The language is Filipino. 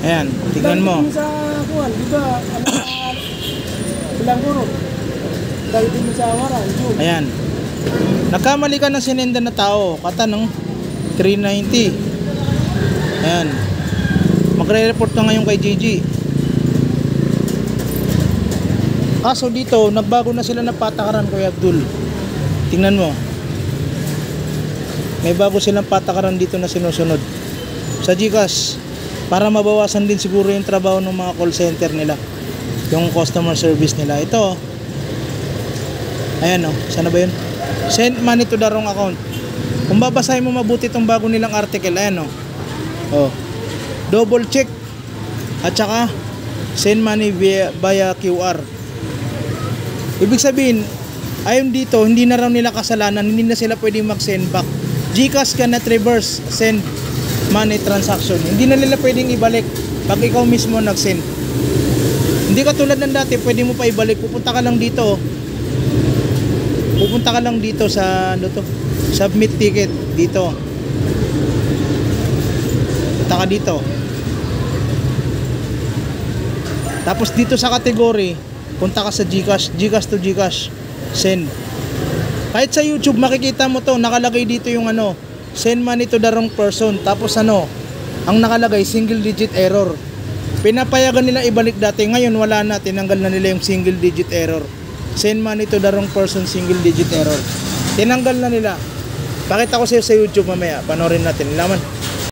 Ayan, tignan mo. Sa kuwan, di ba? Bilang guro. Dahil din sa awaran. Ayan. Nagkamali ka ng sinenda na tao. Kata ng 390. Ayan. Magre-report ka ngayon kay Gigi. Kaso dito, nagbago na sila ng patakaran, Kuya Abdul. Tingnan mo. May bago silang patakaran dito na sinusunod. Sa GCash, para mabawasan din siguro yung trabaho ng mga call center nila. Yung customer service nila. Ito, ayan o, sana ba yun? Send money to the wrong account. Kung babasahin mo mabuti itong bago nilang article, ayan o. Oh. Double check. At saka, send money via QR. Ibig sabihin, ayon dito, hindi na raw nila kasalanan, hindi na sila pwedeng mag-send back. GCash cannot reverse send money transaction. Hindi na nila pwedeng ibalik pag ikaw mismo nag-send. Hindi ka tulad ng dati, pwede mo pa ibalik. Pupunta ka lang dito. Pupunta ka lang dito sa ano to? Submit ticket dito. Punta ka dito. Tapos dito sa category, punta ka sa GCash, GCash to GCash, send. Kahit sa YouTube makikita mo to, nakalagay dito yung ano, send money to the wrong person. Tapos ano, ang nakalagay single digit error. Pinapayagan nila ibalik dati, ngayon wala na, tinanggal na nila yung single digit error. Send money to the wrong person, single digit error. Tinanggal na nila. Pakita ko sa iyo sa YouTube mamaya, panoorin natin. Laman.